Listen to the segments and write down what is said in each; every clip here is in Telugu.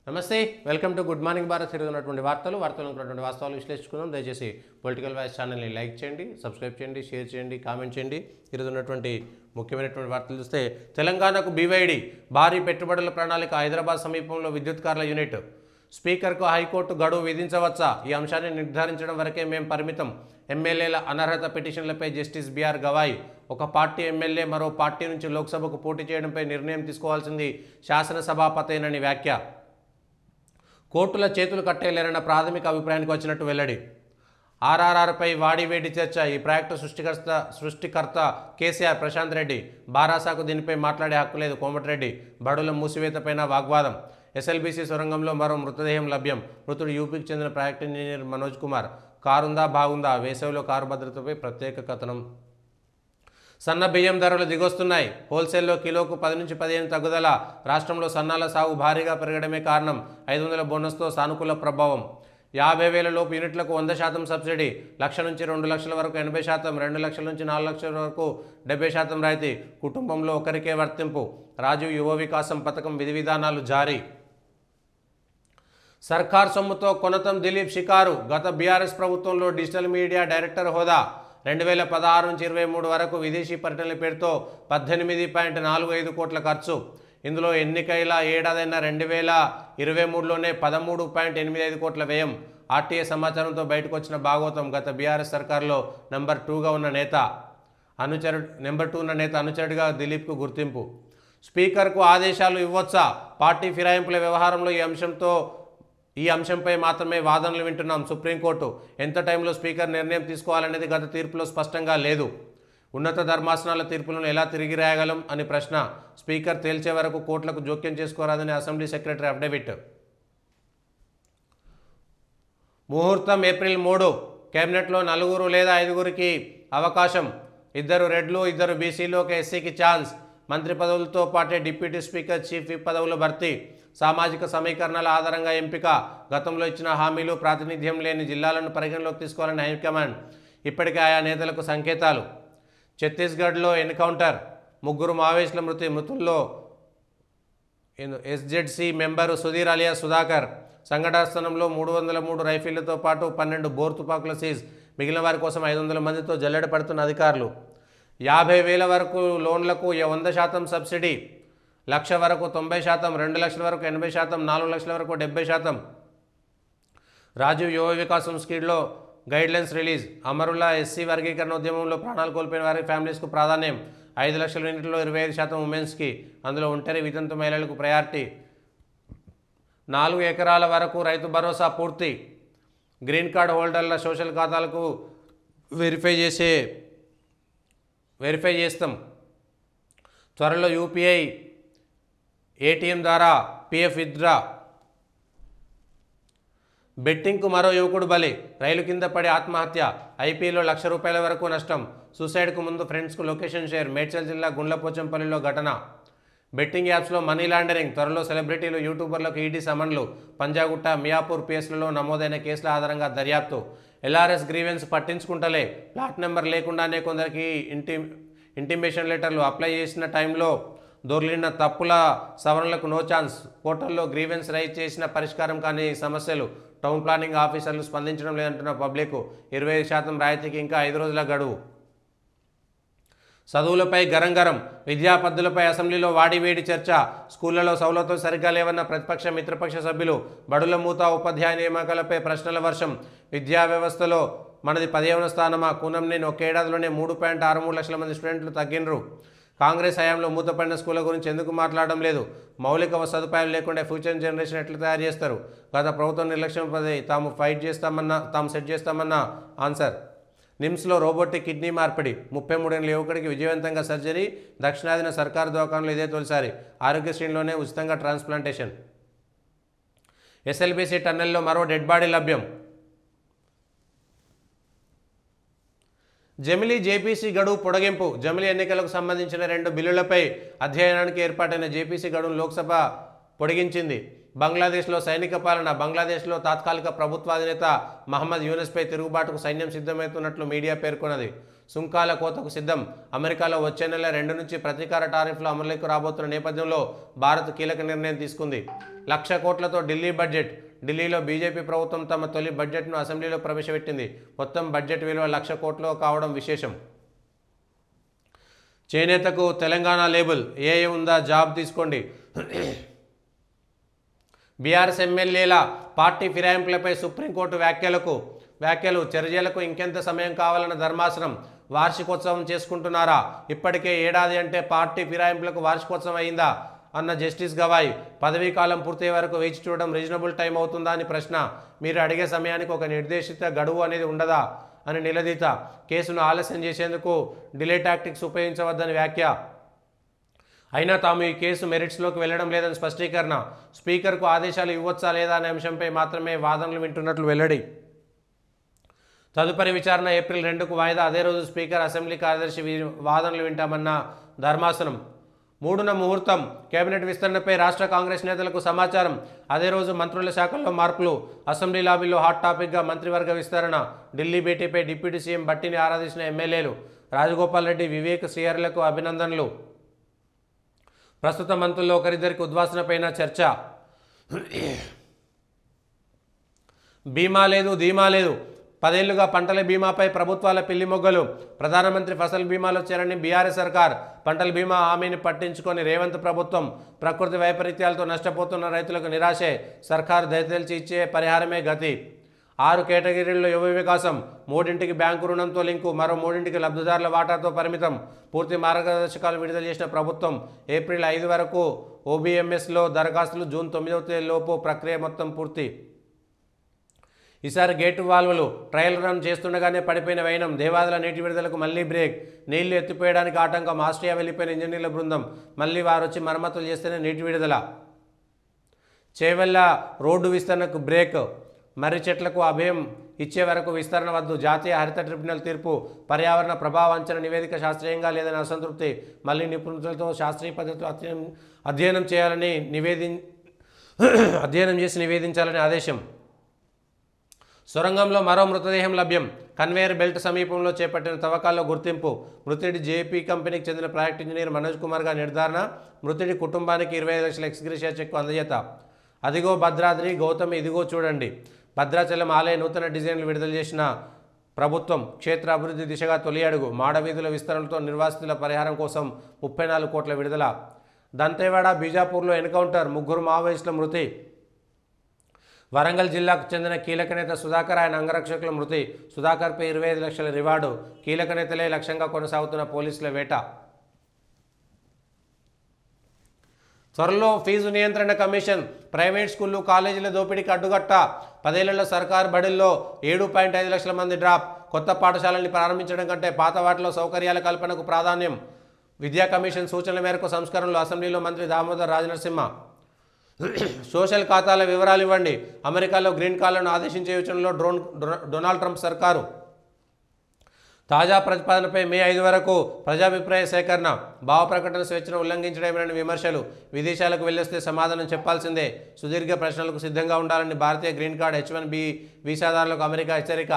నమస్తే welcome to good morning Bharat తిరుగుతున్నటువంటి వార్తలు ఉన్నటువంటి వాస్తవాలు విశ్లేషించుకుందాం. దయచేసి పొలిటికల్ వాయిస్ ఛానల్ని లైక్ చేయండి, సబ్స్క్రైబ్ చేయండి, షేర్ చేయండి, కామెంట్ చేయండి. ఉన్నటువంటి ముఖ్యమైనటువంటి వార్తలు చూస్తే తెలంగాణకు బీవైడి భారీ పెట్టుబడుల ప్రణాళిక, హైదరాబాద్ సమీపంలో విద్యుత్ కార్ల యూనిట్, స్పీకర్కు హైకోర్టు గడువు విధించవచ్చా, ఈ అంశాన్ని నిర్ధారించడం వరకే మేం పరిమితం, ఎమ్మెల్యేల అనర్హత పిటిషన్లపై జస్టిస్ బిఆర్ గవాయ్, ఒక పార్టీ ఎమ్మెల్యే మరో పార్టీ నుంచి లోక్సభకు పోటీ చేయడంపై నిర్ణయం తీసుకోవాల్సింది శాసనసభాపతేనని వ్యాఖ్య, కోర్టుల చేతులు కట్టేలేరన్న ప్రాథమిక అభిప్రాయానికి వచ్చినట్టు వెల్లడి, ఆర్ఆర్ఆర్పై వాడివేడి చర్చ, ఈ ప్రాజెక్టు సృష్టికర్త కేసీఆర్ ప్రశాంత్ రెడ్డి, బారాసాకు దీనిపై మాట్లాడే హక్కు లేదు కోమటిరెడ్డి, బడుల మూసివేతపైన వాగ్వాదం, ఎస్ఎల్బీసీ సొరంగంలో మరో మృతదేహం లభ్యం, మృతుడు యూపీకి చెందిన ప్రాజెక్ట్ ఇంజనీర్ మనోజ్ కుమార్, కారుందా బాగుందా, వేసవిలో కారు భద్రతపై ప్రత్యేక కథనం, సన్న బియ్యం ధరలు దిగొస్తున్నాయి, హోల్సేల్లో కిలోకు 10 నుంచి 15 తగ్గుదల, రాష్ట్రంలో సన్నాల సాగు భారీగా పెరగడమే కారణం, 500 బోనస్తో సానుకూల ప్రభావం, 50,000 లోపు యూనిట్లకు 100% సబ్సిడీ, 1,00,000 నుంచి 2 లక్షల వరకు 80%, 2 లక్షల నుంచి 4 లక్షల వరకు 70% రాయితీ, కుటుంబంలో ఒకరికే వర్తింపు, రాజీవ్ యువ వికాసం పథకం విధి విధానాలు జారీ, సర్కార్ సొమ్ముతో కొనతం దిలీప్ షికారు, గత బీఆర్ఎస్ ప్రభుత్వంలో డిజిటల్ మీడియా డైరెక్టర్ హోదా, 2016 నుంచి 23 వరకు విదేశీ పర్యటనల పేరుతో 18.45 కోట్ల ఖర్చు, ఇందులో ఎన్నికల ఏడాదైన 2023లోనే 13.85 కోట్ల వ్యయం, ఆర్టీఏ సమాచారంతో బయటకు వచ్చిన భాగవతం, గత బీఆర్ఎస్ సర్కార్లో నెంబర్ 2 ఉన్న నేత అనుచరుడిగా దిలీప్కు గుర్తింపు, స్పీకర్కు ఆదేశాలు ఇవ్వొచ్చా, పార్టీ ఫిరాయింపుల వ్యవహారంలో ఈ అంశంపై మాత్రమే వాదనలు వింటున్నాం, సుప్రీంకోర్టు, ఎంత టైంలో స్పీకర్ నిర్ణయం తీసుకోవాలనేది గత తీర్పులో స్పష్టంగా లేదు, ఉన్నత ధర్మాసనాల తీర్పులను ఎలా తిరిగి రాయగలం అని ప్రశ్న, స్పీకర్ తేల్చే వరకు కోర్టులకు జోక్యం చేసుకోరాదని అసెంబ్లీ సెక్రటరీ అఫిడవిట్, ముహూర్తం ఏప్రిల్ 3, కేబినెట్లో 4 లేదా 5 అవకాశం, 2 రెడ్లు 2 బీసీలు, ఒక ఎస్సీకి ఛాన్స్, మంత్రి పదవులతో పాటే డిప్యూటీ స్పీకర్, చీఫ్ విప్ పదవుల భర్తీ, సామాజిక సమీకరణల ఆధారంగా ఎంపిక, గతంలో ఇచ్చిన హామీలు ప్రాతినిధ్యం లేని జిల్లాలను పరిగణలోకి తీసుకోవాలని హైకమాండ్, ఇప్పటికే ఆయా నేతలకు సంకేతాలు, ఛత్తీస్గఢ్లో ఎన్కౌంటర్, 3 మావోయిస్టుల మృతుల్లో ఎస్జెడ్సీ మెంబరు సుధీర్ అలియా సుధాకర్, సంఘటనా స్థలంలో 303 రైఫిళ్లతో పాటు 12 బోర్ తుపాకుల సీజ్, మిగిలిన వారి కోసం 500 మందితో జల్లెడ పడుతున్న అధికారులు, 50,000 వరకు లోన్లకు 100% సబ్సిడీ, 1,00,000 వరకు 90%, 2 లక్షల వరకు 80%, 4 లక్షల వరకు 70%, రాజీవ్ యువ వికాసం స్కీమ్లో గైడ్లైన్స్ రిలీజ్, అమరుల ఎస్సీ వర్గీకరణ ఉద్యమంలో ప్రాణాలు కోల్పోయిన వారి ఫ్యామిలీస్కు ప్రాధాన్యం, 5 లక్షల యూనిట్లో 25% ఉమెన్స్కి, అందులో ఒంటరి వితంతు మహిళలకు ప్రయారిటీ, 4 ఎకరాల వరకు రైతు భరోసా పూర్తి, గ్రీన్ కార్డ్ హోల్డర్ల సోషల్ ఖాతాలకు వెరిఫై చేస్తాం, త్వరలో యూపీఐ ఏటీఎం ద్వారా పీఎఫ్ విత్డ్రా, బెట్టింగ్కు మరో యువకుడు బలి, రైలు కింద పడి ఆత్మహత్య, ఐపీలో ₹1,00,000 వరకు నష్టం, సూసైడ్కు ముందు ఫ్రెండ్స్కు లొకేషన్ షేర్, మేడ్చల్ జిల్లా గుండ్లపోచంపల్లిలో ఘటన, బెట్టింగ్ యాప్స్లో మనీ లాండరింగ్, త్వరలో సెలబ్రిటీలు యూట్యూబర్లకు ఈడీ సమన్లు, పంజాగుట్ట, మియాపూర్ పిఎస్లలో నమోదైన కేసుల ఆధారంగా దర్యాప్తు, ఎల్ఆర్ఎస్ గ్రీవెన్స్ పట్టించుకుంటలే, ప్లాట్ నెంబర్ లేకుండానే కొందరికి ఇంటిమేషన్ లెటర్లు అప్లై చేసిన టైంలో దొర్లిన తప్పుల సవరణలకు నో ఛాన్స్, పోర్టల్లో గ్రీవెన్స్ రైజ్ చేసిన పరిష్కారం కానీ సమస్యలు, టౌన్ ప్లానింగ్ ఆఫీసర్లు స్పందించడం లేదంటున్న పబ్లిక్, 25% రాయితీకి ఇంకా 5 రోజుల గడువు, చదువులపై గరం, విద్యా పద్ధతులపై అసెంబ్లీలో వాడివేడి చర్చ, స్కూళ్లలో సౌలతులు సరిగ్గా లేవన్న ప్రతిపక్ష మిత్రపక్ష సభ్యులు, బడుల మూత, ఉపాధ్యాయ నియామకాలపై ప్రశ్నల వర్షం, విద్యా వ్యవస్థలో మనది 10వ స్థానమా, కూనంనేని ఒకేడాదిలోనే 3.63 లక్షల మంది స్టూడెంట్లు తగ్గినరు, కాంగ్రెస్ హయాంలో మూతపడిన స్కూళ్ళ గురించి ఎందుకు మాట్లాడడం లేదు, మౌలిక సదుపాయాలు లేకుండా ఫ్యూచర్ జనరేషన్ ఎట్లా తయారు చేస్తారు, గత ప్రభుత్వం నిర్లక్ష్యంపై తాము సెట్ చేస్తామన్న ఆన్సర్, నిమ్స్లో రోబోటిక్ కిడ్నీ మార్పిడి, 33 ఏళ్ల యువకుడికి విజయవంతంగా సర్జరీ, దక్షిణాదిన సర్కారు దవాఖానలో ఇదే తొలిసారి, ఆరోగ్యశ్రీలోనే ఉచితంగా ట్రాన్స్ప్లాంటేషన్, ఎస్ఎల్బీసీ టన్నెల్లో మరో డెడ్ బాడీ లభ్యం, జమిలీ జేపీసీ గడువు పొడిగింపు, జమిలీ ఎన్నికలకు సంబంధించిన 2 బిల్లులపై అధ్యయనానికి ఏర్పాటైన జేపీసీ గడువును లోక్సభ పొడిగించింది, బంగ్లాదేశ్లో సైనిక పాలన, బంగ్లాదేశ్లో తాత్కాలిక ప్రభుత్వాధినేత మహమ్మద్ యూనస్పై తిరుగుబాటుకు సైన్యం సిద్ధమవుతున్నట్లు మీడియా పేర్కొన్నది, సుంకాల కోతకు సిద్ధం. అమెరికాలో వచ్చే నెల 2 నుంచి ప్రతీకార టారిఫ్లు అమలులోకి రాబోతున్న నేపథ్యంలో భారత్ కీలక నిర్ణయం తీసుకుంది. 1,00,000 కోట్లతో ఢిల్లీ బడ్జెట్. ఢిల్లీలో బీజేపీ ప్రభుత్వం తమ తొలి బడ్జెట్ను అసెంబ్లీలో ప్రవేశపెట్టింది. మొత్తం బడ్జెట్ విలువ 1,00,000 కోట్లు కావడం విశేషం. చేనేతకు తెలంగాణ లేబుల్. ఏ ఉందా జాబ్ తీసుకోండి. బీఆర్ఎస్ ఎమ్మెల్యేల పార్టీ ఫిరాయింపులపై సుప్రీంకోర్టు వ్యాఖ్యలు చర్యలకు ఇంకెంత సమయం కావాలన్న ధర్మాసనం. వార్షికోత్సవం చేసుకుంటున్నారా? ఇప్పటికే ఏడాది అంటే పార్టీ ఫిరాయింపులకు వార్షికోత్సవం అయిందా అన్న జస్టిస్ గవాయ్. పదవీ కాలం పూర్తయ్యే వరకు వేచి చూడడం రీజనబుల్ టైం అవుతుందా అని ప్రశ్న. మీరు అడిగే సమయానికి ఒక నిర్దేశిత గడువు అనేది ఉండదా అని నిలదీత. కేసును ఆలస్యం చేసేందుకు డిలే టాక్టిక్స్ ఉపయోగించవద్దని వ్యాఖ్య. అయినా తాము ఈ కేసు మెరిట్స్లోకి వెళ్లడం లేదని స్పష్టీకరణ. స్పీకర్కు ఆదేశాలు ఇవ్వచ్చా లేదా అనే అంశంపై మాత్రమే వాదనలు వింటున్నట్లు వెల్లడి. తదుపరి విచారణ ఏప్రిల్ 2కు వాయిదా. అదే రోజు స్పీకర్, అసెంబ్లీ కార్యదర్శి వాదనలు వింటామన్న ధర్మాసనం. 3న ముహూర్తం. కేబినెట్ విస్తరణపై రాష్ట్ర కాంగ్రెస్ నేతలకు సమాచారం. అదే రోజు మంత్రుల శాఖల్లో మార్పులు. అసెంబ్లీ లాబీలో హాట్ టాపిక్గా మంత్రివర్గ విస్తరణ. ఢిల్లీ భేటీపై డిప్యూటీ సీఎం భట్టిని ఆరాధించిన ఎమ్మెల్యేలు. రాజగోపాల్ రెడ్డి, వివేక్, శ్రీహరులకు అభినందనలు. ప్రస్తుత మంత్రుల్లో ఒకరిద్దరికి ఉద్వాసనపైన చర్చ. బీమా లేదు, ధీమా లేదు. 10 ఏళ్లుగా పంటల బీమాపై ప్రభుత్వాల పిల్లి మొగ్గలు. ప్రధానమంత్రి ఫసల్ బీమాలో చేరని బీఆర్ఎస్ సర్కార్. పంటల బీమా హామీని పట్టించుకొని రేవంత్ ప్రభుత్వం. ప్రకృతి వైపరీత్యాలతో నష్టపోతున్న రైతులకు నిరాశే. సర్కారు దయతెలిచి ఇచ్చే పరిహారమే గతి. 6 కేటగిరీల్లో యువ వికాసం. 3ంటికి బ్యాంకు రుణంతో లింకు. మరో 3ంటికి లబ్ధిదారుల వాటాతో పరిమితం. పూర్తి మార్గదర్శకాలు విడుదల చేసిన ప్రభుత్వం. ఏప్రిల్ 5 వరకు ఓబీఎంఎస్లో దరఖాస్తులు. జూన్ 9వ తేదీలోపు ప్రక్రియ మొత్తం పూర్తి. ఈసారి గేటు వాల్వులు ట్రయల్ రన్ చేస్తుండగానే పడిపోయిన వైనం. దేవాదుల నీటి విడుదలకు మళ్లీ బ్రేక్. నీళ్లు ఎత్తిపోయడానికి ఆటంకం. ఆస్ట్రియా వెళ్లిపోయిన ఇంజనీర్ల బృందం. మళ్లీ వారు వచ్చి మరమ్మతులు చేస్తేనే నీటి విడుదల. చేవెళ్ల రోడ్డు విస్తరణకు బ్రేక్. మర్రి చెట్లకు అభయం ఇచ్చే వరకు విస్తరణ వద్దు. జాతీయ హరిత ట్రిబ్యునల్ తీర్పు. పర్యావరణ ప్రభావ అంచనా నివేదిక శాస్త్రీయంగా లేదని అసంతృప్తి. మళ్లీ నిపుణులతో శాస్త్రీయ పద్ధతిలో అధ్యయనం చేసి నివేదించాలని ఆదేశం. సొరంగంలో మరో మృతదేహం లభ్యం. కన్వేయర్ బెల్ట్ సమీపంలో చేపట్టిన తవ్వకాల్లో గుర్తింపు. మృతుడి జేపీ కంపెనీకి చెందిన ప్రాజెక్ట్ ఇంజనీర్ మనోజ్ కుమార్గా నిర్ధారణ. మృతుడి కుటుంబానికి 25 లక్షల ఎక్స్గ్రేషియా చెక్కు అందజేత. అదిగో భద్రాద్రి, గౌతమి ఇదిగో చూడండి. భద్రాచలం ఆలయ నూతన డిజైన్లు విడుదల చేసిన ప్రభుత్వం. క్షేత్ర అభివృద్ధి దిశగా తొలి అడుగు. మాడవీధుల విస్తరణతో నిర్వాసితుల పరిహారం కోసం 34 కోట్ల విడుదల. దంతేవాడ, బీజాపూర్లో ఎన్కౌంటర్. 3 మావోయిస్టుల మృతి. వరంగల్ జిల్లాకు చెందిన కీలక నేత సుధాకర్, ఆయన అంగరక్షకుల మృతి. సుధాకర్పై 25 లక్షల రివార్డు. కీలక నేతలే లక్ష్యంగా కొనసాగుతున్న పోలీసుల వేట. త్వరలో ఫీజు నియంత్రణ కమిషన్. ప్రైవేట్ స్కూళ్లు, కాలేజీల దోపిడీకి అడ్డుగట్ట. 10 ఏళ్లలో సర్కారు బడుల్లో 7.5 లక్షల మంది డ్రాప్. కొత్త పాఠశాలని ప్రారంభించడం కంటే పాత వాటిలో సౌకర్యాల కల్పనకు ప్రాధాన్యం. విద్యా కమిషన్ సూచనల మేరకు సంస్కరణలు. అసెంబ్లీలో మంత్రి దామోదర్ రాజనరసింహ. సోషల్ ఖాతాల వివరాలు ఇవ్వండి. అమెరికాలో గ్రీన్ కార్డులను ఆదేశించే యోచనలో డొనాల్డ్ ట్రంప్ సర్కారు. తాజా ప్రతిపాదనపై మే 5 వరకు ప్రజాభిప్రాయ సేకరణ. భావ ప్రకటన స్వేచ్ఛను ఉల్లంఘించడమేనని విమర్శలు. విదేశాలకు వెళ్ళొస్తే సమాధానం చెప్పాల్సిందే. సుదీర్ఘ ప్రశ్నలకు సిద్ధంగా ఉండాలని భారతీయ గ్రీన్ కార్డ్ H1B వీసాదారులకు అమెరికా హెచ్చరిక.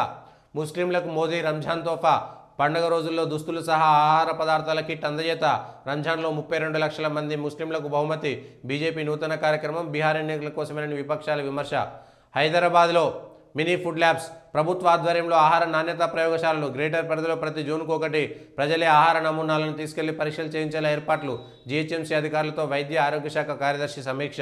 ముస్లింలకు మోదీ రంజాన్ తోఫా. పండుగ రోజుల్లో దుస్తులు సహా ఆహార పదార్థాల కిట్ అందజేత. రంజాన్లో 32 లక్షల మంది ముస్లింలకు బహుమతి. బీజేపీ నూతన కార్యక్రమం. బీహార్ ఎన్నికల కోసమేనని విపక్షాల విమర్శ. హైదరాబాద్లో మినీ ఫుడ్ ల్యాబ్స్. ప్రభుత్వ ఆధ్వర్యంలో ఆహార నాణ్యత ప్రయోగశాలలు. గ్రేటర్ పరిధిలో ప్రతి జోన్కు ఒకటి. ప్రజలే ఆహార నమూనాలను తీసుకెళ్లి పరీక్షలు చేయించేలా ఏర్పాట్లు. జీహెచ్ఎంసీ అధికారులతో వైద్య ఆరోగ్య శాఖ కార్యదర్శి సమీక్ష.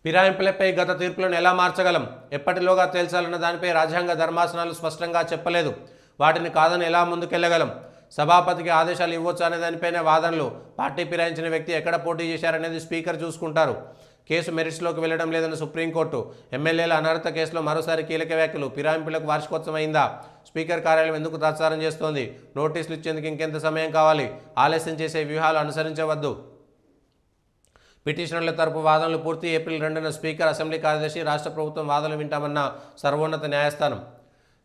ఫిరాయింపులపై గత తీర్పులను ఎలా మార్చగలం? ఎప్పటిలోగా తేల్చాలన్న దానిపై రాజ్యాంగ ధర్మాసనాలు స్పష్టంగా చెప్పలేదు. వాటిని కాదని ఎలా ముందుకెళ్లగలం? సభాపతికి ఆదేశాలు ఇవ్వచ్చు అనే దానిపైన వాదనలు. పార్టీ ఫిరాయించిన వ్యక్తి ఎక్కడ పోటీ చేశారనేది స్పీకర్ చూసుకుంటారు. కేసు మెరిట్స్లోకి వెళ్లడం లేదని సుప్రీంకోర్టు. ఎమ్మెల్యేల అనర్హత కేసులో మరోసారి కీలక వ్యాఖ్యలు. ఫిరాయింపులకు వార్షికోత్సవం అయిందా? స్పీకర్ కార్యాలయం ఎందుకు తాత్సారం చేస్తోంది? నోటీసులు ఇచ్చేందుకు ఇంకెంత సమయం కావాలి? ఆలస్యం చేసే వ్యూహాలు అనుసరించవద్దు. పిటిషనర్ల తరపు వాదనలు పూర్తి. ఏప్రిల్ 2న స్పీకర్, అసెంబ్లీ కార్యదర్శి, రాష్ట్ర ప్రభుత్వం వాదనలు వింటామన్న సర్వోన్నత న్యాయస్థానం.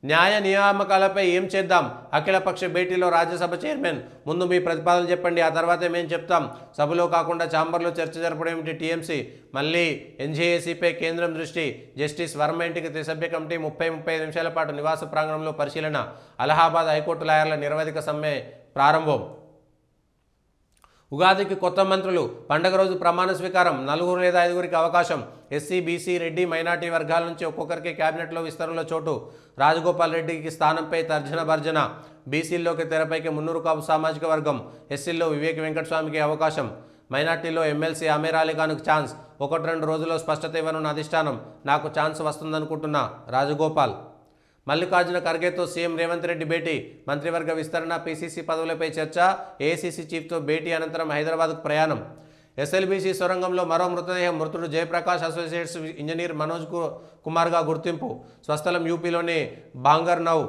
న్యాయ నియామకాలపై ఏం చేద్దాం? అఖిలపక్ష భేటీలో రాజ్యసభ చైర్మన్. ముందు మీ ప్రతిపాదన చెప్పండి, ఆ తర్వాతే మేము చెప్తాం. సభలో కాకుండా ఛాంబర్లో చర్చ జరపడం ఏమిటి? టీఎంసీ. మళ్ళీ ఎన్జేఏసీపై కేంద్రం దృష్టి. జస్టిస్ వర్మ ఇంటికి త్రిసభ్య కమిటీ 35 నిమిషాల పాటు నివాస ప్రాంగణంలో పరిశీలన. అలహాబాద్ హైకోర్టు లాయర్ల నిరవధిక సమ్మె ప్రారంభం. ఉగాదికి కొత్త మంత్రులు. పండగ రోజు ప్రమాణ స్వీకారం. 4 లేదా 5 అవకాశం. ఎస్సీ, బీసీ, రెడ్డి, మైనార్టీ వర్గాల నుంచి ఒక్కొక్కరికి కేబినెట్లో విస్తరణలో చోటు. రాజగోపాల్ రెడ్డికి స్థానంపై తర్జన భర్జన. బీసీల్లోకి తెరపైకి మున్నూరు కాపు సామాజిక వర్గం. ఎస్సీల్లో వివేక్ వెంకటస్వామికి అవకాశం. మైనార్టీలో ఎమ్మెల్సీ అమీర్ అలీ ఖాన్కు ఛాన్స్. 1-2 రోజుల్లో స్పష్టత ఇవ్వనున్న అధిష్టానం. నాకు ఛాన్స్ వస్తుందనుకుంటున్నా రాజగోపాల్. మల్లికార్జున ఖర్గేతో సీఎం రేవంత్ రెడ్డి భేటీ. మంత్రివర్గ విస్తరణ, పీసీసీ పదవులపై చర్చ. ఏఐసీసీ చీఫ్తో భేటీ అనంతరం హైదరాబాద్కు ప్రయాణం. ఎస్ఎల్బీసీ సొరంగంలో మరో మృతదేహం. మృతుడు జయప్రకాష్ అసోసియేట్స్ ఇంజనీర్ మనోజ్ కుమార్గా గుర్తింపు. స్వస్థలం యూపీలోని బాంగర్నౌ.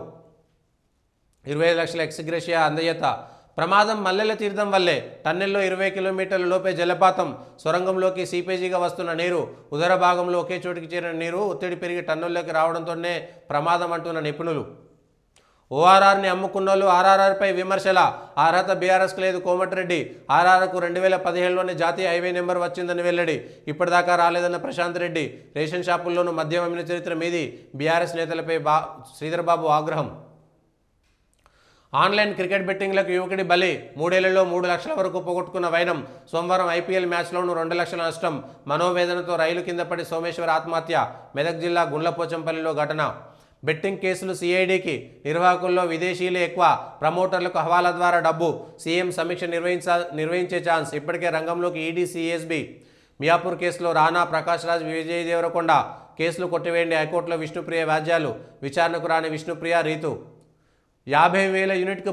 25 లక్షల ఎక్స్గ్రేషియా అందజేత. ప్రమాదం మల్లెల తీర్థం వల్లే. టన్నెల్లో 20 కిలోమీటర్ల లోపే జలపాతం. సొరంగంలోకి సీపేజీగా వస్తున్న నీరు. ఉదర భాగంలో ఒకే చోటికి చేరిన నీరు ఒత్తిడి పెరిగి టన్నుల్లోకి రావడంతోనే ప్రమాదం అంటున్న నిపుణులు. ఓఆర్ఆర్ని అమ్ముకున్నోళ్ళు ఆర్ఆర్ఆర్పై విమర్శల. అర్హత బీఆర్ఎస్కి లేదు కోమటిరెడ్డి. ఆర్ఆర్కు 2017లోనే జాతీయ హైవే నెంబర్ వచ్చిందని వెల్లడి. ఇప్పటిదాకా రాలేదన్న ప్రశాంత్ రెడ్డి. రేషన్ షాపుల్లోనూ మద్యం అమ్మిన చరిత్ర మీది. బీఆర్ఎస్ నేతలపై శ్రీధర్ బాబు ఆగ్రహం. ఆన్లైన్ క్రికెట్ బెట్టింగ్లకు యువకుడి బలి. 3 ఏళ్లలో 3 లక్షల వరకు పోగొట్టుకున్న వైనం. సోమవారం ఐపీఎల్ మ్యాచ్లోనూ 2 లక్షల నష్టం. మనోవేదనతో రైలు కింద పడి సోమేశ్వర్ ఆత్మహత్య. మెదక్ జిల్లా గుండ్లపోచంపల్లిలో ఘటన. బెట్టింగ్ కేసులు సిఐడికి. నిర్వాహకుల్లో విదేశీయులే ఎక్కువ. ప్రమోటర్లకు హవాలా ద్వారా డబ్బు. సీఎం సమీక్ష నిర్వహించే ఛాన్స్. ఇప్పటికే రంగంలోకి ఈడీ, సిఎస్బి. మియాపూర్ కేసులో రానా, ప్రకాష్ రాజ్, విజయ్ దేవరకొండ. కేసులు కొట్టివేయండి. హైకోర్టులో విష్ణుప్రియ వ్యాజ్యాలు. విచారణకు రాని విష్ణుప్రియ, రీతు. 50,000 యూనిట్కు